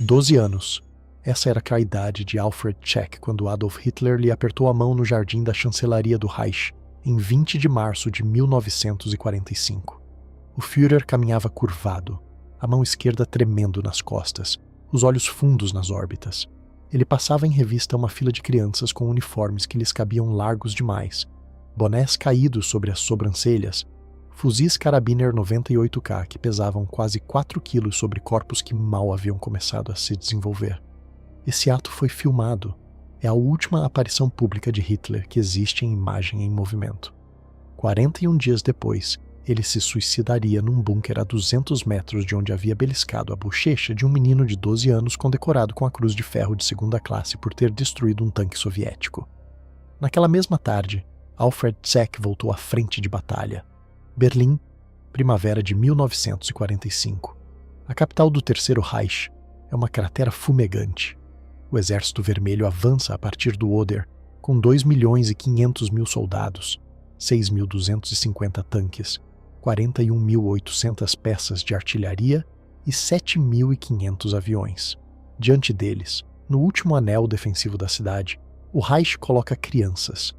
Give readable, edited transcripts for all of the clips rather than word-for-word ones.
12 anos. Essa era a idade de Alfred Check quando Adolf Hitler lhe apertou a mão no jardim da chancelaria do Reich, em 20 de março de 1945. O Führer caminhava curvado, a mão esquerda tremendo nas costas, os olhos fundos nas órbitas. Ele passava em revista uma fila de crianças com uniformes que lhes cabiam largos demais, bonés caídos sobre as sobrancelhas, fuzis Karabiner 98K que pesavam quase 4 quilos sobre corpos que mal haviam começado a se desenvolver. Esse ato foi filmado. É a última aparição pública de Hitler que existe em imagem em movimento. 41 dias depois, ele se suicidaria num bunker a 200 metros de onde havia beliscado a bochecha de um menino de 12 anos condecorado com a Cruz de Ferro de segunda classe por ter destruído um tanque soviético. Naquela mesma tarde, Alfred Zech voltou à frente de batalha. Berlim, primavera de 1945. A capital do Terceiro Reich é uma cratera fumegante. O Exército Vermelho avança a partir do Oder, com 2.500.000 soldados, 6.250 tanques, 41.800 peças de artilharia e 7.500 aviões. Diante deles, no último anel defensivo da cidade, o Reich coloca crianças.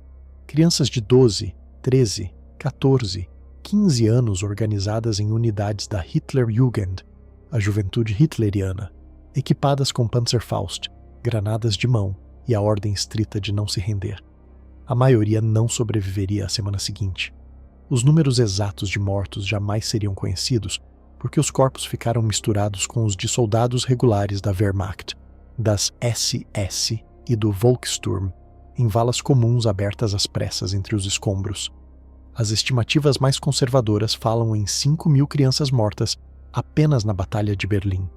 Crianças de 12, 13, 14, 15 anos organizadas em unidades da Hitlerjugend, a juventude hitleriana, equipadas com Panzerfaust, granadas de mão e a ordem estrita de não se render. A maioria não sobreviveria à semana seguinte. Os números exatos de mortos jamais seriam conhecidos, porque os corpos ficaram misturados com os de soldados regulares da Wehrmacht, das SS e do Volkssturm, em valas comuns abertas às pressas entre os escombros. As estimativas mais conservadoras falam em 5.000 crianças mortas apenas na Batalha de Berlim.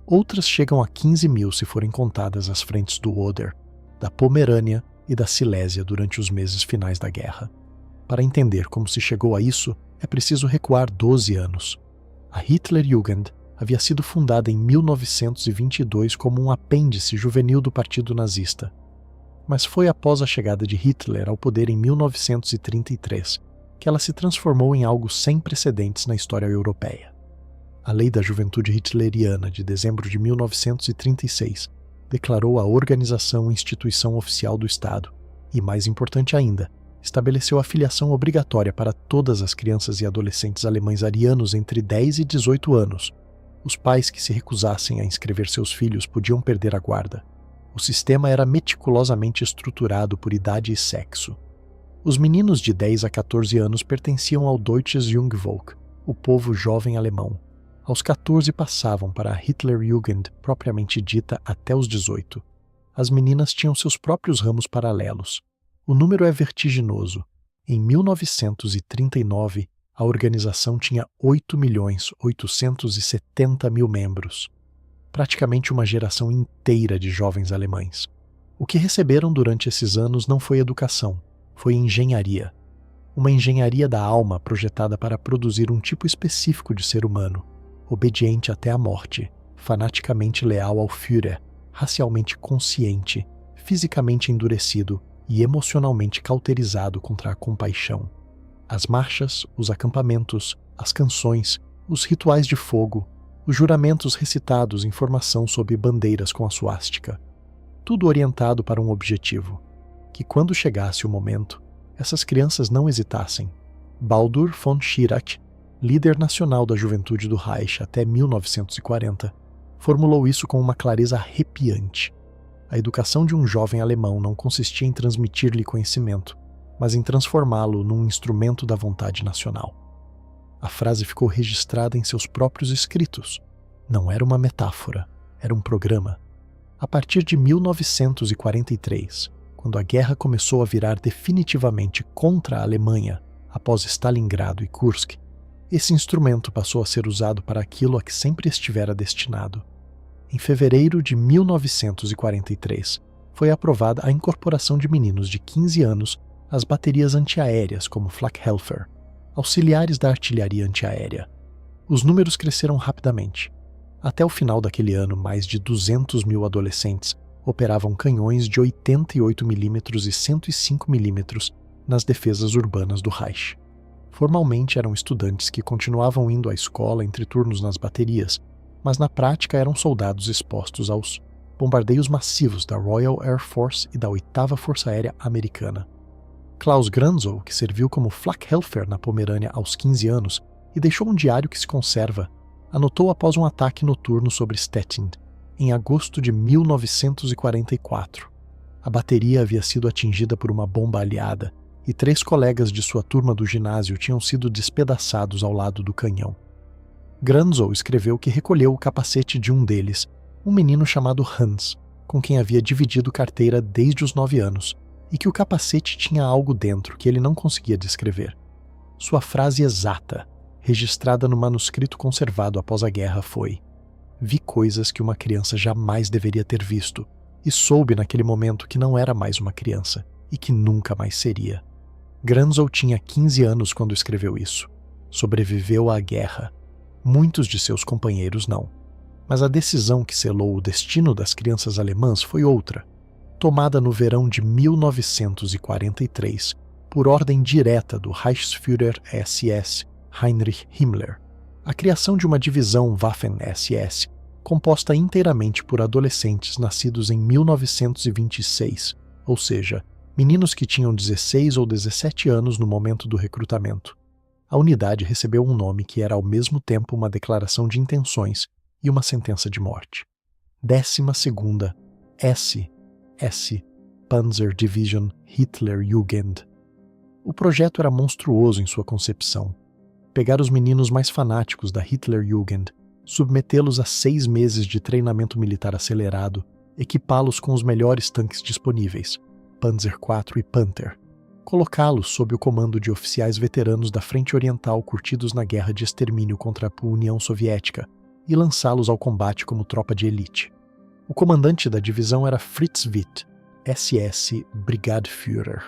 Outras chegam a 15.000 se forem contadas as frentes do Oder, da Pomerânia e da Silésia durante os meses finais da guerra. Para entender como se chegou a isso, é preciso recuar 12 anos. A Hitlerjugend havia sido fundada em 1922 como um apêndice juvenil do Partido Nazista. Mas foi após a chegada de Hitler ao poder em 1933 que ela se transformou em algo sem precedentes na história europeia. A Lei da Juventude Hitleriana de dezembro de 1936 declarou a organização instituição oficial do Estado e, mais importante ainda, estabeleceu a filiação obrigatória para todas as crianças e adolescentes alemães arianos entre 10 e 18 anos. Os pais que se recusassem a inscrever seus filhos podiam perder a guarda. O sistema era meticulosamente estruturado por idade e sexo. Os meninos de 10 a 14 anos pertenciam ao Deutsches Jungvolk, o povo jovem alemão. Aos 14 passavam para a Hitlerjugend propriamente dita até os 18. As meninas tinham seus próprios ramos paralelos. O número é vertiginoso. Em 1939, a organização tinha 8.870.000 membros. Praticamente uma geração inteira de jovens alemães. O que receberam durante esses anos não foi educação, foi engenharia. Uma engenharia da alma projetada para produzir um tipo específico de ser humano, obediente até a morte, fanaticamente leal ao Führer, racialmente consciente, fisicamente endurecido e emocionalmente cauterizado contra a compaixão. As marchas, os acampamentos, as canções, os rituais de fogo, os juramentos recitados em formação sob bandeiras com a suástica. Tudo orientado para um objetivo, que quando chegasse o momento, essas crianças não hesitassem. Baldur von Schirach, líder nacional da juventude do Reich até 1940, formulou isso com uma clareza arrepiante. A educação de um jovem alemão não consistia em transmitir-lhe conhecimento, mas em transformá-lo num instrumento da vontade nacional. A frase ficou registrada em seus próprios escritos. Não era uma metáfora, era um programa. A partir de 1943, quando a guerra começou a virar definitivamente contra a Alemanha, após Stalingrado e Kursk, esse instrumento passou a ser usado para aquilo a que sempre estivera destinado. Em fevereiro de 1943, foi aprovada a incorporação de meninos de 15 anos às baterias antiaéreas como Flakhelfer, auxiliares da artilharia antiaérea. Os números cresceram rapidamente. Até o final daquele ano, mais de 200.000 adolescentes operavam canhões de 88 mm e 105 mm nas defesas urbanas do Reich. Formalmente eram estudantes que continuavam indo à escola entre turnos nas baterias, mas na prática eram soldados expostos aos bombardeios massivos da Royal Air Force e da 8ª Força Aérea Americana. Klaus Granzow, que serviu como Flakhelfer na Pomerânia aos 15 anos e deixou um diário que se conserva, anotou após um ataque noturno sobre Stettin, em agosto de 1944. A bateria havia sido atingida por uma bomba aliada e 3 colegas de sua turma do ginásio tinham sido despedaçados ao lado do canhão. Granzow escreveu que recolheu o capacete de um deles, um menino chamado Hans, com quem havia dividido carteira desde os 9 anos, e que o capacete tinha algo dentro que ele não conseguia descrever. Sua frase exata, registrada no manuscrito conservado após a guerra, foi: "Vi coisas que uma criança jamais deveria ter visto, e soube naquele momento que não era mais uma criança, e que nunca mais seria." Granzow tinha 15 anos quando escreveu isso. Sobreviveu à guerra. Muitos de seus companheiros não. Mas a decisão que selou o destino das crianças alemãs foi outra, tomada no verão de 1943, por ordem direta do Reichsführer SS Heinrich Himmler. A criação de uma divisão Waffen-SS, composta inteiramente por adolescentes nascidos em 1926, ou seja, meninos que tinham 16 ou 17 anos no momento do recrutamento. A unidade recebeu um nome que era ao mesmo tempo uma declaração de intenções e uma sentença de morte. 12ª SS Panzer Division Hitlerjugend. O projeto era monstruoso em sua concepção. Pegar os meninos mais fanáticos da Hitlerjugend, submetê-los a 6 meses de treinamento militar acelerado, equipá-los com os melhores tanques disponíveis, Panzer IV e Panther, colocá-los sob o comando de oficiais veteranos da Frente Oriental curtidos na guerra de extermínio contra a União Soviética e lançá-los ao combate como tropa de elite. O comandante da divisão era Fritz Witt, SS Brigadeführer,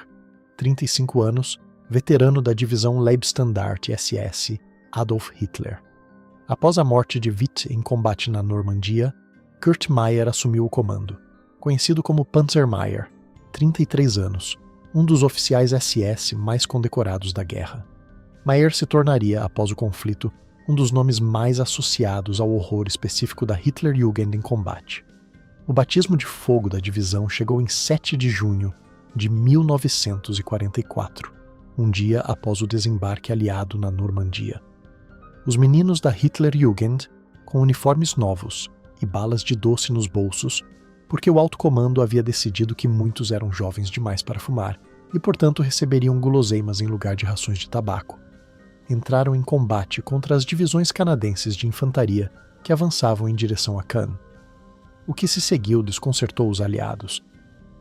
35 anos, veterano da divisão Leibstandarte SS Adolf Hitler. Após a morte de Witt em combate na Normandia, Kurt Meyer assumiu o comando, conhecido como Panzer Meyer, 33 anos, um dos oficiais SS mais condecorados da guerra. Meyer se tornaria, após o conflito, um dos nomes mais associados ao horror específico da Hitlerjugend em combate. O batismo de fogo da divisão chegou em 7 de junho de 1944, um dia após o desembarque aliado na Normandia. Os meninos da Hitlerjugend, com uniformes novos e balas de doce nos bolsos, porque o alto comando havia decidido que muitos eram jovens demais para fumar e, portanto, receberiam guloseimas em lugar de rações de tabaco, entraram em combate contra as divisões canadenses de infantaria que avançavam em direção a Cannes. O que se seguiu desconcertou os aliados.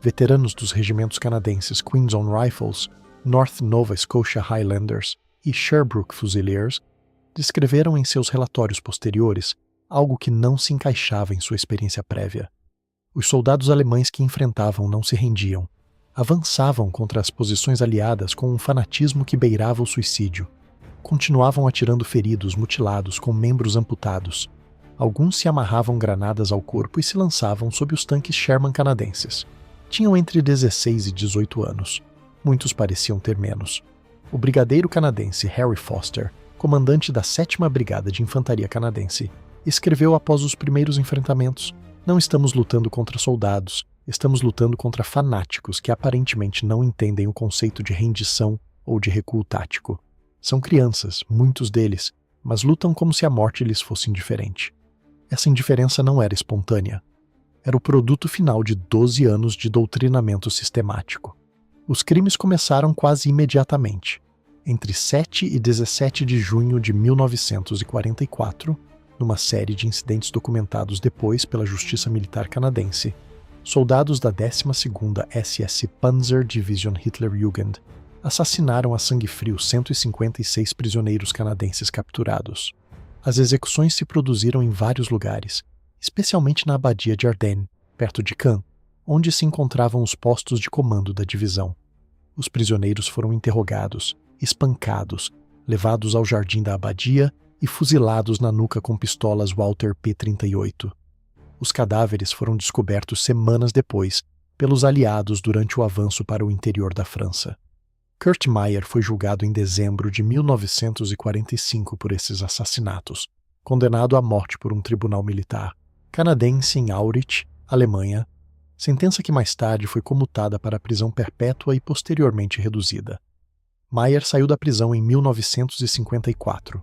Veteranos dos regimentos canadenses Queen's Own Rifles, North Nova Scotia Highlanders e Sherbrooke Fusiliers descreveram em seus relatórios posteriores algo que não se encaixava em sua experiência prévia. Os soldados alemães que enfrentavam não se rendiam. Avançavam contra as posições aliadas com um fanatismo que beirava o suicídio. Continuavam atirando feridos mutilados com membros amputados. Alguns se amarravam granadas ao corpo e se lançavam sob os tanques Sherman canadenses. Tinham entre 16 e 18 anos. Muitos pareciam ter menos. O brigadeiro canadense Harry Foster, comandante da 7ª Brigada de Infantaria Canadense, escreveu após os primeiros enfrentamentos: "Não estamos lutando contra soldados, estamos lutando contra fanáticos que aparentemente não entendem o conceito de rendição ou de recuo tático. São crianças, muitos deles, mas lutam como se a morte lhes fosse indiferente." Essa indiferença não era espontânea. Era o produto final de 12 anos de doutrinamento sistemático. Os crimes começaram quase imediatamente. Entre 7 e 17 de junho de 1944, numa série de incidentes documentados depois pela Justiça Militar Canadense, soldados da 12ª SS Panzer Division Hitlerjugend assassinaram a sangue frio 156 prisioneiros canadenses capturados. As execuções se produziram em vários lugares, especialmente na Abadia de Ardennes, perto de Cannes, onde se encontravam os postos de comando da divisão. Os prisioneiros foram interrogados, espancados, levados ao jardim da abadia e fuzilados na nuca com pistolas Walter P-38. Os cadáveres foram descobertos semanas depois pelos aliados durante o avanço para o interior da França. Kurt Meyer foi julgado em dezembro de 1945 por esses assassinatos, condenado à morte por um tribunal militar canadense em Aurich, Alemanha, sentença que mais tarde foi comutada para a prisão perpétua e posteriormente reduzida. Meyer saiu da prisão em 1954.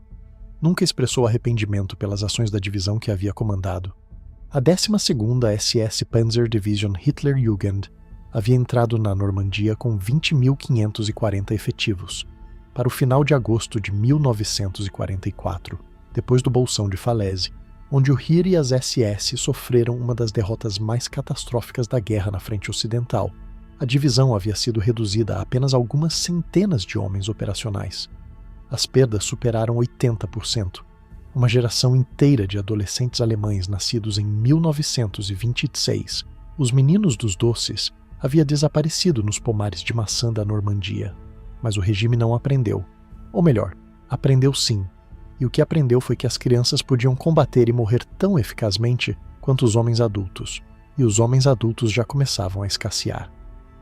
Nunca expressou arrependimento pelas ações da divisão que havia comandado. A 12ª SS Panzer Division Hitlerjugend havia entrado na Normandia com 20.540 efetivos. Para o final de agosto de 1944, depois do Bolsão de Falaise, onde o Heer e as SS sofreram uma das derrotas mais catastróficas da guerra na frente ocidental, a divisão havia sido reduzida a apenas algumas centenas de homens operacionais. As perdas superaram 80%. Uma geração inteira de adolescentes alemães nascidos em 1926, os meninos dos doces, havia desaparecido nos pomares de maçã da Normandia. Mas o regime não aprendeu. Ou melhor, aprendeu sim. E o que aprendeu foi que as crianças podiam combater e morrer tão eficazmente quanto os homens adultos. E os homens adultos já começavam a escassear.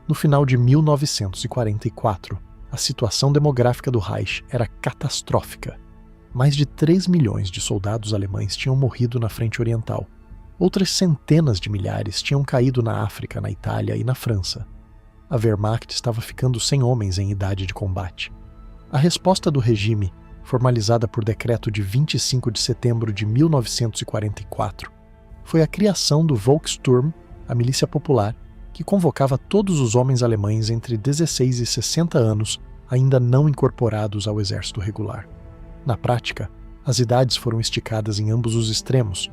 No final de 1944, a situação demográfica do Reich era catastrófica. Mais de 3 milhões de soldados alemães tinham morrido na frente oriental. Outras centenas de milhares tinham caído na África, na Itália e na França. A Wehrmacht estava ficando sem homens em idade de combate. A resposta do regime, formalizada por decreto de 25 de setembro de 1944, foi a criação do Volkssturm, a milícia popular, que convocava todos os homens alemães entre 16 e 60 anos ainda não incorporados ao exército regular. Na prática, as idades foram esticadas em ambos os extremos.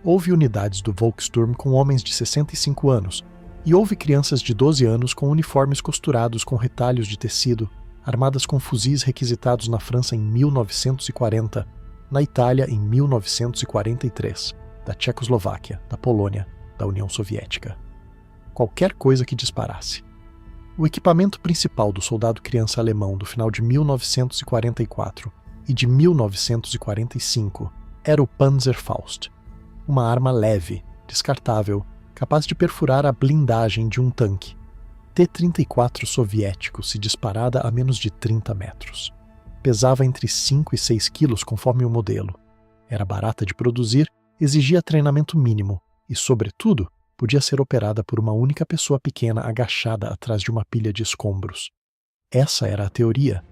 Houve unidades do Volkssturm com homens de 65 anos, e houve crianças de 12 anos com uniformes costurados com retalhos de tecido, armadas com fuzis requisitados na França em 1940, na Itália em 1943, da Tchecoslováquia, da Polônia, da União Soviética. Qualquer coisa que disparasse. O equipamento principal do soldado criança alemão do final de 1944 e de 1945 era o Panzerfaust, uma arma leve, descartável, capaz de perfurar a blindagem de um tanque. T-34 soviético se disparada a menos de 30 metros. Pesava entre 5 e 6 quilos conforme o modelo. Era barata de produzir, exigia treinamento mínimo e, sobretudo, podia ser operada por uma única pessoa pequena agachada atrás de uma pilha de escombros. Essa era a teoria.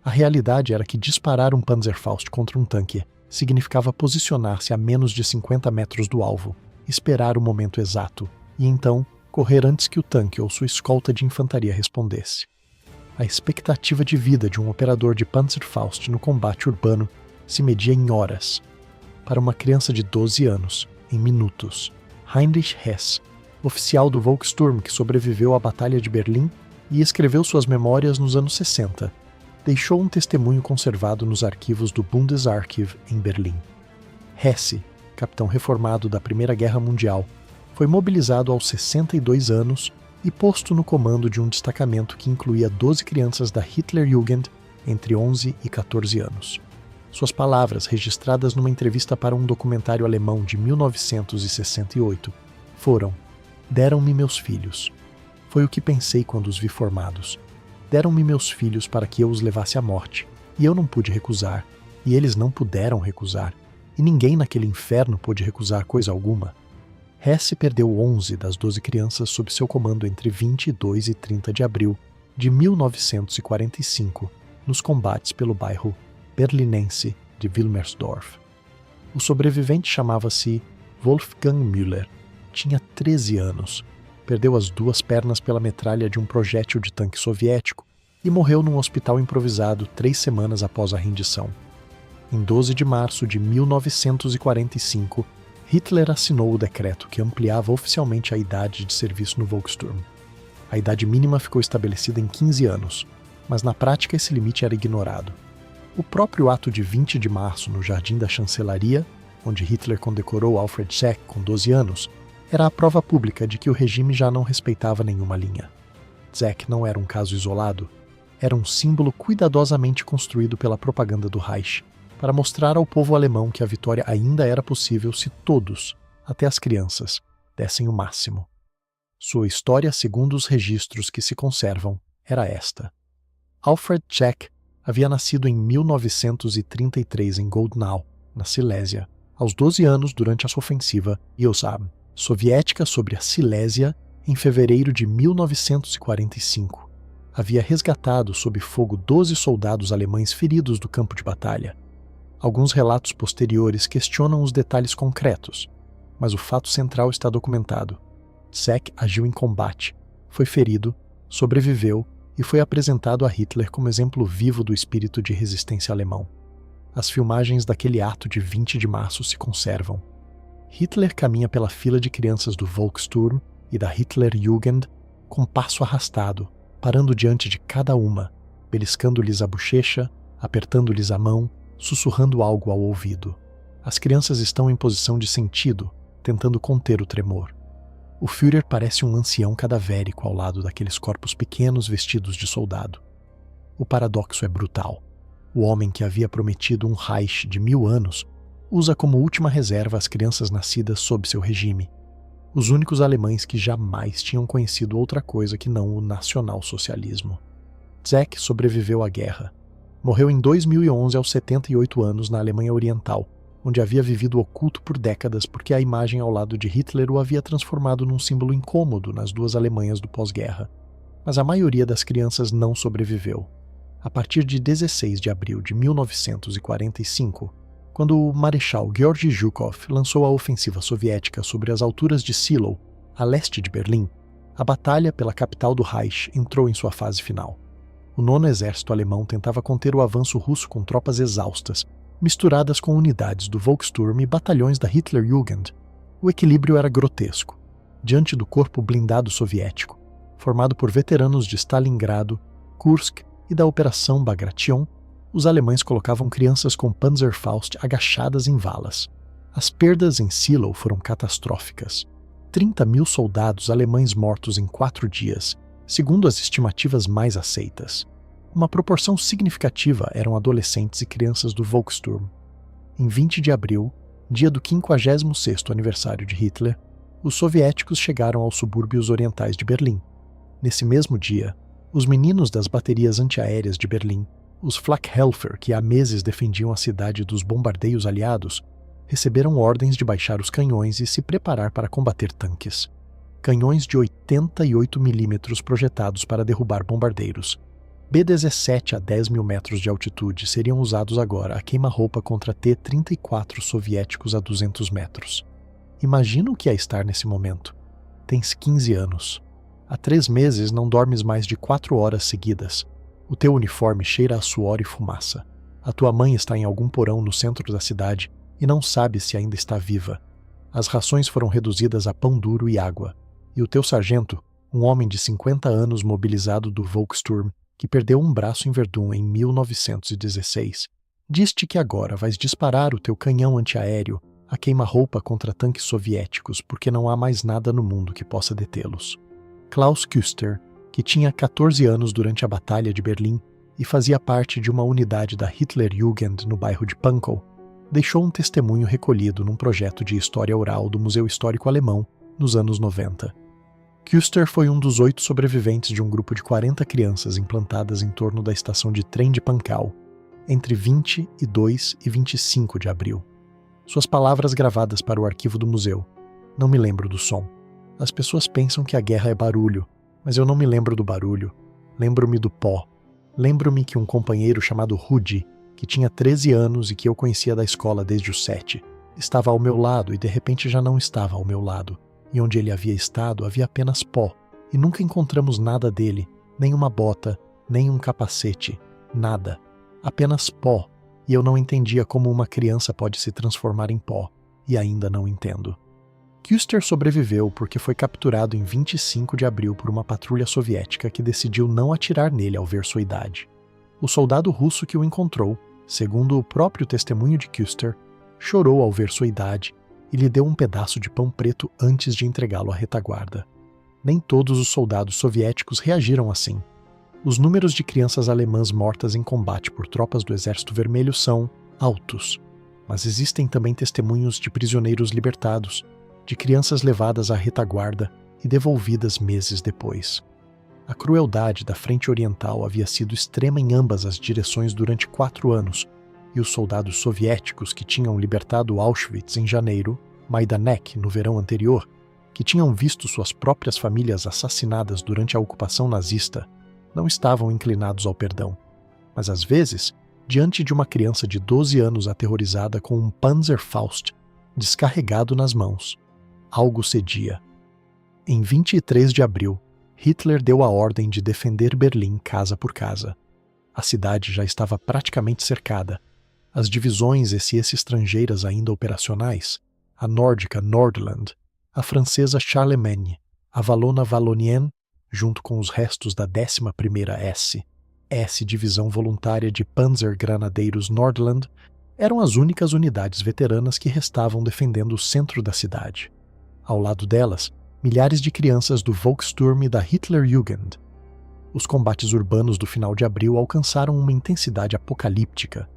A realidade era que disparar um Panzerfaust contra um tanque significava posicionar-se a menos de 50 metros do alvo, esperar o momento exato e então correr antes que o tanque ou sua escolta de infantaria respondesse. A expectativa de vida de um operador de Panzerfaust no combate urbano se media em horas. Para uma criança de 12 anos, em minutos. Heinrich Hess, oficial do Volkssturm que sobreviveu à Batalha de Berlim e escreveu suas memórias nos anos 60, deixou um testemunho conservado nos arquivos do Bundesarchiv em Berlim. Hess, capitão reformado da Primeira Guerra Mundial, foi mobilizado aos 62 anos e posto no comando de um destacamento que incluía 12 crianças da Hitlerjugend entre 11 e 14 anos. Suas palavras, registradas numa entrevista para um documentário alemão de 1968, foram: "Deram-me meus filhos. Foi o que pensei quando os vi formados. Deram-me meus filhos para que eu os levasse à morte, e eu não pude recusar, e eles não puderam recusar, e ninguém naquele inferno pôde recusar coisa alguma." Hess perdeu 11 das 12 crianças sob seu comando entre 22 e 30 de abril de 1945, nos combates pelo bairro berlinense de Wilmersdorf. O sobrevivente chamava-se Wolfgang Müller, tinha 13 anos, perdeu as 2 pernas pela metralha de um projétil de tanque soviético e morreu num hospital improvisado 3 semanas após a rendição. Em 12 de março de 1945, Hitler assinou o decreto que ampliava oficialmente a idade de serviço no Volkssturm. A idade mínima ficou estabelecida em 15 anos, mas na prática esse limite era ignorado. O próprio ato de 20 de março no Jardim da Chancelaria, onde Hitler condecorou Alfred Scheck com 12 anos, era a prova pública de que o regime já não respeitava nenhuma linha. Scheck não era um caso isolado, era um símbolo cuidadosamente construído pela propaganda do Reich, para mostrar ao povo alemão que a vitória ainda era possível se todos, até as crianças, dessem o máximo. Sua história, segundo os registros que se conservam, era esta. Alfred Scheck havia nascido em 1933 em Goldenau, na Silésia, aos 12 anos durante a sua ofensiva Iosam, soviética sobre a Silésia em fevereiro de 1945. Havia resgatado sob fogo 12 soldados alemães feridos do campo de batalha. Alguns relatos posteriores questionam os detalhes concretos, mas o fato central está documentado. Zec agiu em combate, foi ferido, sobreviveu e foi apresentado a Hitler como exemplo vivo do espírito de resistência alemão. As filmagens daquele ato de 20 de março se conservam. Hitler caminha pela fila de crianças do Volkssturm e da Hitlerjugend com passo arrastado, parando diante de cada uma, beliscando-lhes a bochecha, apertando-lhes a mão, sussurrando algo ao ouvido. As crianças estão em posição de sentido, tentando conter o tremor. O Führer parece um ancião cadavérico ao lado daqueles corpos pequenos vestidos de soldado. O paradoxo é brutal. O homem que havia prometido um Reich de 1000 anos usa como última reserva as crianças nascidas sob seu regime, os únicos alemães que jamais tinham conhecido outra coisa que não o nacionalsocialismo. Zec sobreviveu à guerra. Morreu em 2011 aos 78 anos na Alemanha Oriental, onde havia vivido oculto por décadas porque a imagem ao lado de Hitler o havia transformado num símbolo incômodo nas duas Alemanhas do pós-guerra. Mas a maioria das crianças não sobreviveu. A partir de 16 de abril de 1945, quando o Marechal Georgy Zhukov lançou a ofensiva soviética sobre as alturas de Zielona, a leste de Berlim, a batalha pela capital do Reich entrou em sua fase final. O 9º Exército Alemão tentava conter o avanço russo com tropas exaustas, misturadas com unidades do Volkssturm e batalhões da Hitlerjugend. O equilíbrio era grotesco. Diante do corpo blindado soviético, formado por veteranos de Stalingrado, Kursk e da Operação Bagration, os alemães colocavam crianças com Panzerfaust agachadas em valas. As perdas em Zielona foram catastróficas. 30.000 soldados alemães mortos em 4 dias, segundo as estimativas mais aceitas. Uma proporção significativa eram adolescentes e crianças do Volkssturm. Em 20 de abril, dia do 56º aniversário de Hitler, os soviéticos chegaram aos subúrbios orientais de Berlim. Nesse mesmo dia, os meninos das baterias antiaéreas de Berlim, os Flakhelfer, que há meses defendiam a cidade dos bombardeios aliados, receberam ordens de baixar os canhões e se preparar para combater tanques. Canhões de 88 mm projetados para derrubar bombardeiros. B-17 a 10.000 metros de altitude seriam usados agora a queima-roupa contra T-34 soviéticos a 200 metros. Imagina o que é estar nesse momento. Tens 15 anos. Há 3 meses não dormes mais de 4 horas seguidas. O teu uniforme cheira a suor e fumaça. A tua mãe está em algum porão no centro da cidade e não sabe se ainda está viva. As rações foram reduzidas a pão duro e água. E o teu sargento, um homem de 50 anos mobilizado do Volkssturm, que perdeu um braço em Verdun em 1916, diz-te que agora vais disparar o teu canhão antiaéreo a queima-roupa contra tanques soviéticos porque não há mais nada no mundo que possa detê-los. Klaus Küster, que tinha 14 anos durante a Batalha de Berlim e fazia parte de uma unidade da Hitlerjugend no bairro de Pankow, deixou um testemunho recolhido num projeto de história oral do Museu Histórico Alemão nos anos 90. Küster foi um dos 8 sobreviventes de um grupo de 40 crianças implantadas em torno da estação de trem de Pankow, entre 22 e 25 de abril. Suas palavras gravadas para o arquivo do museu. Não me lembro do som. As pessoas pensam que a guerra é barulho, mas eu não me lembro do barulho. Lembro-me do pó. Lembro-me que um companheiro chamado Rudi, que tinha 13 anos e que eu conhecia da escola desde os 7, estava ao meu lado e de repente já não estava ao meu lado. E onde ele havia estado havia apenas pó, e nunca encontramos nada dele, nem uma bota, nem um capacete, nada. Apenas pó, e eu não entendia como uma criança pode se transformar em pó, e ainda não entendo. Küster sobreviveu porque foi capturado em 25 de abril por uma patrulha soviética que decidiu não atirar nele ao ver sua idade. O soldado russo que o encontrou, segundo o próprio testemunho de Küster, chorou ao ver sua idade e lhe deu um pedaço de pão preto antes de entregá-lo à retaguarda. Nem todos os soldados soviéticos reagiram assim. Os números de crianças alemãs mortas em combate por tropas do Exército Vermelho são altos, mas existem também testemunhos de prisioneiros libertados, de crianças levadas à retaguarda e devolvidas meses depois. A crueldade da Frente Oriental havia sido extrema em ambas as direções durante 4 anos, e os soldados soviéticos que tinham libertado Auschwitz em janeiro, Majdanek no verão anterior, que tinham visto suas próprias famílias assassinadas durante a ocupação nazista, não estavam inclinados ao perdão. Mas às vezes, diante de uma criança de 12 anos aterrorizada com um Panzerfaust descarregado nas mãos, algo cedia. Em 23 de abril, Hitler deu a ordem de defender Berlim casa por casa. A cidade já estava praticamente cercada. As divisões SS estrangeiras ainda operacionais, a nórdica Nordland, a francesa Charlemagne, a valona Vallonien, junto com os restos da 11ª S Divisão Voluntária de Panzergranadeiros Nordland, eram as únicas unidades veteranas que restavam defendendo o centro da cidade. Ao lado delas, milhares de crianças do Volkssturm e da Hitlerjugend. Os combates urbanos do final de abril alcançaram uma intensidade apocalíptica.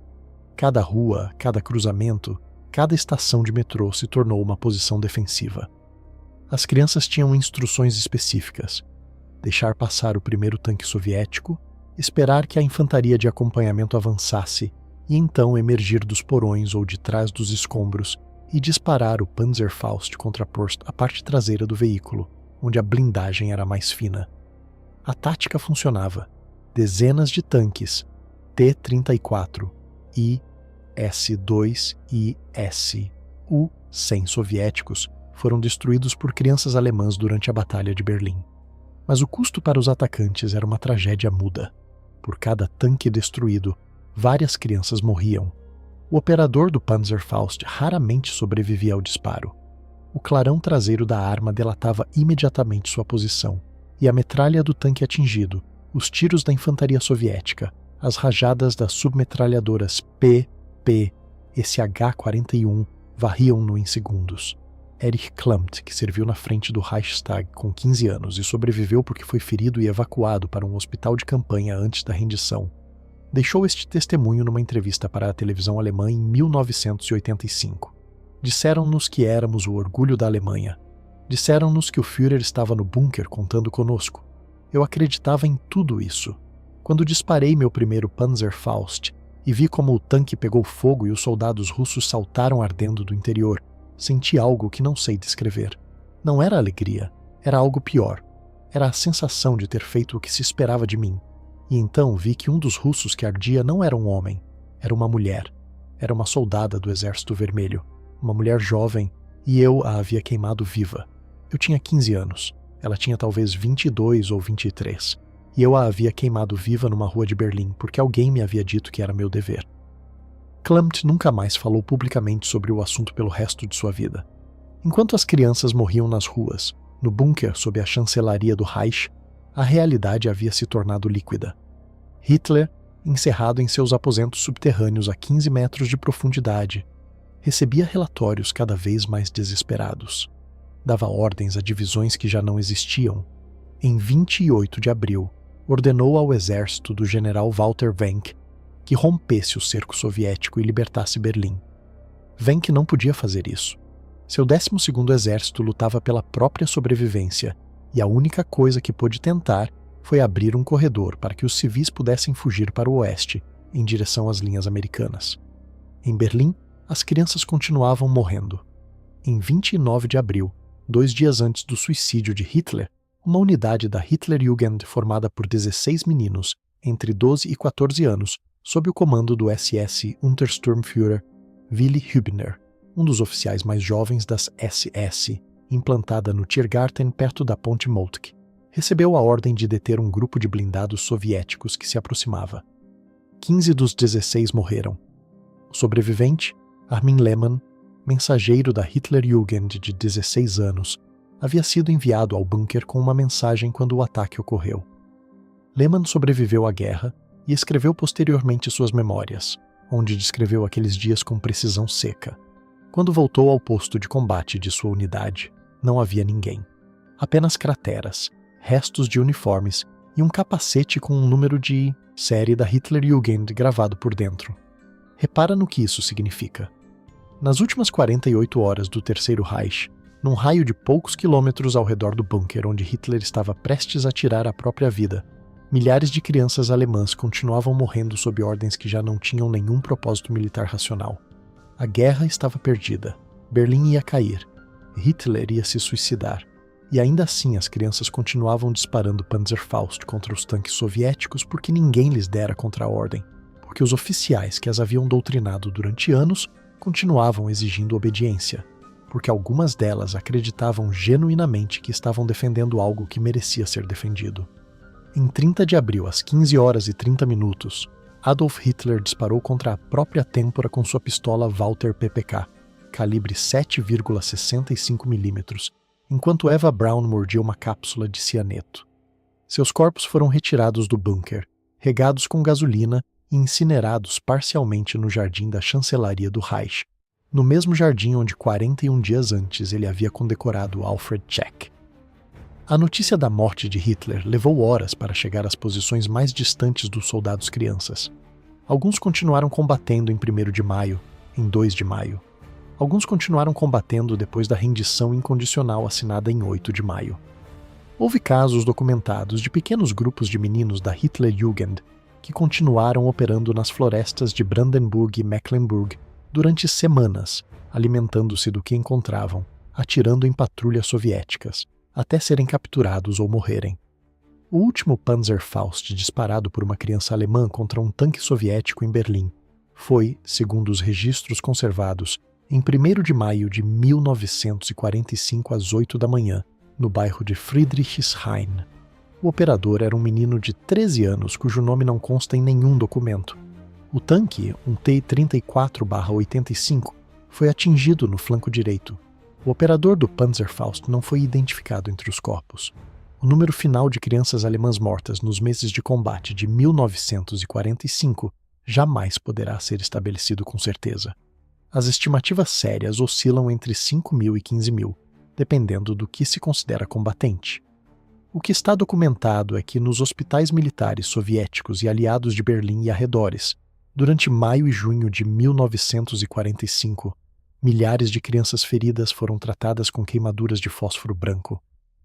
Cada rua, cada cruzamento, cada estação de metrô se tornou uma posição defensiva. As crianças tinham instruções específicas: deixar passar o primeiro tanque soviético, esperar que a infantaria de acompanhamento avançasse e então emergir dos porões ou de trás dos escombros e disparar o Panzerfaust contra a parte traseira do veículo, onde a blindagem era mais fina. A tática funcionava. Dezenas de tanques T-34 e S-2 e Su-100 soviéticos foram destruídos por crianças alemãs durante a Batalha de Berlim. Mas o custo para os atacantes era uma tragédia muda. Por cada tanque destruído, várias crianças morriam. O operador do Panzerfaust raramente sobrevivia ao disparo. O clarão traseiro da arma delatava imediatamente sua posição, e a metralha do tanque atingido, os tiros da infantaria soviética, as rajadas das submetralhadoras PP e SH-41 varriam-no em segundos. Erich Klampt, que serviu na frente do Reichstag com 15 anos e sobreviveu porque foi ferido e evacuado para um hospital de campanha antes da rendição, deixou este testemunho numa entrevista para a televisão alemã em 1985. Disseram-nos que éramos o orgulho da Alemanha. Disseram-nos que o Führer estava no bunker contando conosco. Eu acreditava em tudo isso. Quando disparei meu primeiro Panzerfaust e vi como o tanque pegou fogo e os soldados russos saltaram ardendo do interior, senti algo que não sei descrever. Não era alegria, era algo pior. Era a sensação de ter feito o que se esperava de mim. E então vi que um dos russos que ardia não era um homem, era uma mulher. Era uma soldada do Exército Vermelho, uma mulher jovem, e eu a havia queimado viva. Eu tinha 15 anos, ela tinha talvez 22 ou 23, e eu a havia queimado viva numa rua de Berlim porque alguém me havia dito que era meu dever. Klampt nunca mais falou publicamente sobre o assunto pelo resto de sua vida. Enquanto as crianças morriam nas ruas, no bunker sob a chancelaria do Reich, a realidade havia se tornado líquida. Hitler, encerrado em seus aposentos subterrâneos a 15 metros de profundidade, recebia relatórios cada vez mais desesperados. Dava ordens a divisões que já não existiam. Em 28 de abril, ordenou ao exército do general Walter Wenck que rompesse o cerco soviético e libertasse Berlim. Wenck não podia fazer isso. Seu 12º exército lutava pela própria sobrevivência, e a única coisa que pôde tentar foi abrir um corredor para que os civis pudessem fugir para o oeste, em direção às linhas americanas. Em Berlim, as crianças continuavam morrendo. Em 29 de abril, 2 dias antes do suicídio de Hitler, uma unidade da Hitlerjugend formada por 16 meninos, entre 12 e 14 anos, sob o comando do SS Untersturmführer Willy Hübner, um dos oficiais mais jovens das SS, implantada no Tiergarten perto da ponte Moltke, recebeu a ordem de deter um grupo de blindados soviéticos que se aproximava. 15 dos 16 morreram. O sobrevivente, Armin Lehmann, mensageiro da Hitlerjugend de 16 anos, havia sido enviado ao bunker com uma mensagem quando o ataque ocorreu. Lehmann sobreviveu à guerra e escreveu posteriormente suas memórias, onde descreveu aqueles dias com precisão seca. Quando voltou ao posto de combate de sua unidade, não havia ninguém. Apenas crateras, restos de uniformes e um capacete com um número de série da Hitlerjugend gravado por dentro. Repara no que isso significa. Nas últimas 48 horas do Terceiro Reich, num raio de poucos quilômetros ao redor do bunker onde Hitler estava prestes a tirar a própria vida, Milhares de crianças alemãs continuavam morrendo sob ordens que já não tinham nenhum propósito militar racional. A guerra estava perdida. Berlim ia cair. Hitler ia se suicidar. E ainda assim as crianças continuavam disparando Panzerfaust contra os tanques soviéticos porque ninguém lhes dera contra a ordem, porque os oficiais que as haviam doutrinado durante anos continuavam exigindo obediência, porque algumas delas acreditavam genuinamente que estavam defendendo algo que merecia ser defendido. Em 30 de abril, às 15h30, Adolf Hitler disparou contra a própria têmpora com sua pistola Walther PPK, calibre 7,65 mm, enquanto Eva Braun mordia uma cápsula de cianeto. Seus corpos foram retirados do bunker, regados com gasolina e incinerados parcialmente no jardim da chancelaria do Reich, no mesmo jardim onde 41 dias antes ele havia condecorado Alfred Check. A notícia da morte de Hitler levou horas para chegar às posições mais distantes dos soldados crianças. Alguns continuaram combatendo em 1º de maio, em 2 de maio. Alguns continuaram combatendo depois da rendição incondicional assinada em 8 de maio. Houve casos documentados de pequenos grupos de meninos da Hitlerjugend que continuaram operando nas florestas de Brandenburg e Mecklenburg durante semanas, alimentando-se do que encontravam, atirando em patrulhas soviéticas, até serem capturados ou morrerem. O último Panzerfaust disparado por uma criança alemã contra um tanque soviético em Berlim foi, segundo os registros conservados, em 1º de maio de 1945 às 8 da manhã, no bairro de Friedrichshain. O operador era um menino de 13 anos cujo nome não consta em nenhum documento. O tanque, um T-34/85, foi atingido no flanco direito. O operador do Panzerfaust não foi identificado entre os corpos. O número final de crianças alemãs mortas nos meses de combate de 1945 jamais poderá ser estabelecido com certeza. As estimativas sérias oscilam entre 5.000 e 15.000, dependendo do que se considera combatente. O que está documentado é que nos hospitais militares soviéticos e aliados de Berlim e arredores, durante maio e junho de 1945, milhares de crianças feridas foram tratadas com queimaduras de fósforo branco,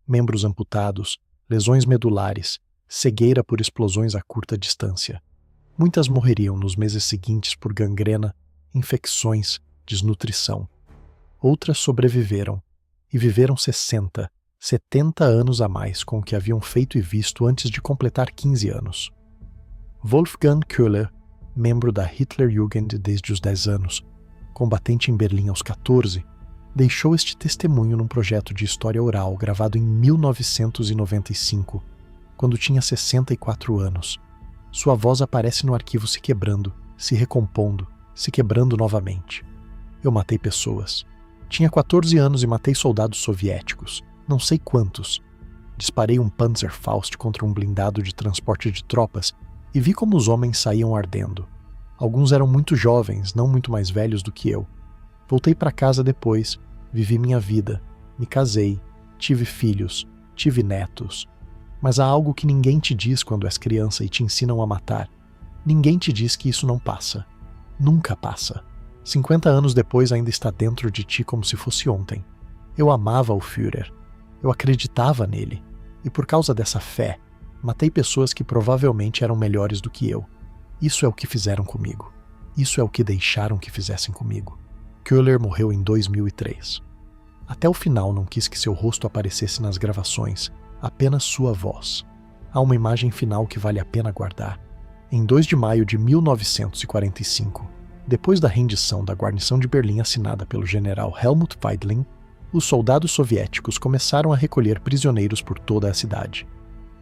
membros amputados, lesões medulares, cegueira por explosões a curta distância. Muitas morreriam nos meses seguintes por gangrena, infecções, desnutrição. Outras sobreviveram e viveram 60, 70 anos a mais com o que haviam feito e visto antes de completar 15 anos. Wolfgang Köhler, membro da Hitlerjugend desde os 10 anos, combatente em Berlim aos 14, deixou este testemunho num projeto de história oral gravado em 1995, quando tinha 64 anos. Sua voz aparece no arquivo se quebrando, se recompondo, se quebrando novamente. Eu matei pessoas. Tinha 14 anos e matei soldados soviéticos, não sei quantos. Disparei um Panzerfaust contra um blindado de transporte de tropas e vi como os homens saíam ardendo. Alguns eram muito jovens, não muito mais velhos do que eu. Voltei para casa depois, vivi minha vida, me casei, tive filhos, tive netos. Mas há algo que ninguém te diz quando és criança e te ensinam a matar. Ninguém te diz que isso não passa. Nunca passa. 50 anos depois ainda está dentro de ti como se fosse ontem. Eu amava o Führer. Eu acreditava nele. E por causa dessa fé, matei pessoas que provavelmente eram melhores do que eu. Isso é o que fizeram comigo. Isso é o que deixaram que fizessem comigo. Köhler morreu em 2003. Até o final não quis que seu rosto aparecesse nas gravações, apenas sua voz. Há uma imagem final que vale a pena guardar. Em 2 de maio de 1945, depois da rendição da guarnição de Berlim assinada pelo general Helmut Weidling, os soldados soviéticos começaram a recolher prisioneiros por toda a cidade.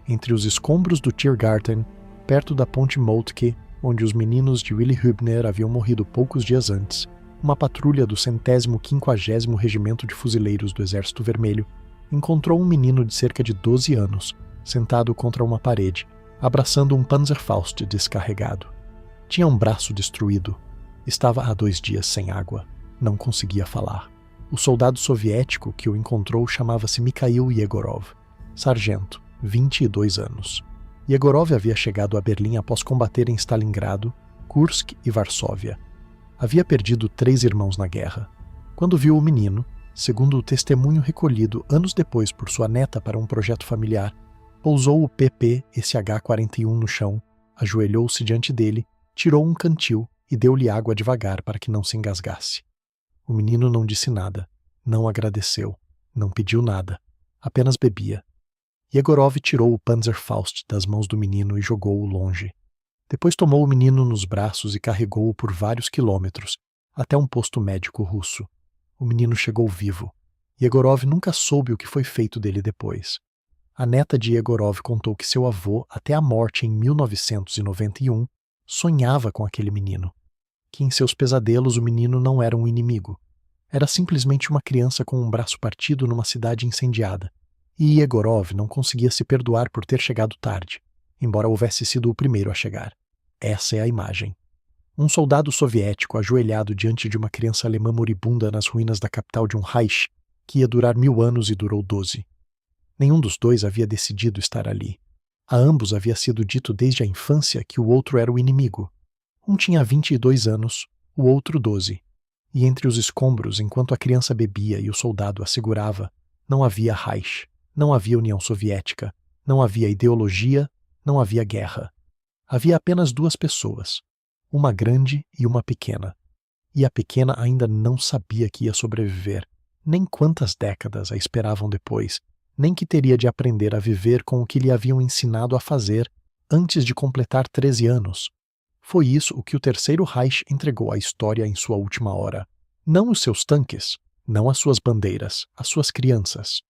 Entre os escombros do Tiergarten, perto da ponte Moltke, onde os meninos de Willy Hübner haviam morrido poucos dias antes, uma patrulha do 150º Regimento de Fuzileiros do Exército Vermelho encontrou um menino de cerca de 12 anos, sentado contra uma parede, abraçando um Panzerfaust descarregado. Tinha um braço destruído. Estava há 2 dias sem água. Não conseguia falar. O soldado soviético que o encontrou chamava-se Mikhail Yegorov, sargento, 22 anos. Yegorov havia chegado a Berlim após combater em Stalingrado, Kursk e Varsóvia. Havia perdido 3 irmãos na guerra. Quando viu o menino, segundo o testemunho recolhido anos depois por sua neta para um projeto familiar, Pousou o PPSH-41 no chão, ajoelhou-se diante dele, tirou um cantil e deu-lhe água devagar para que não se engasgasse. O menino não disse nada, não agradeceu, não pediu nada, apenas bebia. Yegorov tirou o Panzerfaust das mãos do menino e jogou-o longe. Depois tomou o menino nos braços e carregou-o por vários quilômetros, até um posto médico russo. O menino chegou vivo. Yegorov nunca soube o que foi feito dele depois. A neta de Yegorov contou que seu avô, até a morte em 1991, sonhava com aquele menino. Que em seus pesadelos o menino não era um inimigo. Era simplesmente uma criança com um braço partido numa cidade incendiada. E Yegorov não conseguia se perdoar por ter chegado tarde, embora houvesse sido o primeiro a chegar. Essa é a imagem. Um soldado soviético ajoelhado diante de uma criança alemã moribunda nas ruínas da capital de um Reich, que ia durar 1000 anos e durou 12. Nenhum dos dois havia decidido estar ali. A ambos havia sido dito desde a infância que o outro era o inimigo. Um tinha 22 anos, o outro 12. E entre os escombros, enquanto a criança bebia e o soldado a segurava, não havia Reich, não havia União Soviética, não havia ideologia, não havia guerra. Havia apenas duas pessoas, uma grande e uma pequena. E a pequena ainda não sabia que ia sobreviver, nem quantas décadas a esperavam depois, nem que teria de aprender a viver com o que lhe haviam ensinado a fazer antes de completar 13 anos. Foi isso o que o Terceiro Reich entregou à história em sua última hora. Não os seus tanques, não as suas bandeiras, as suas crianças.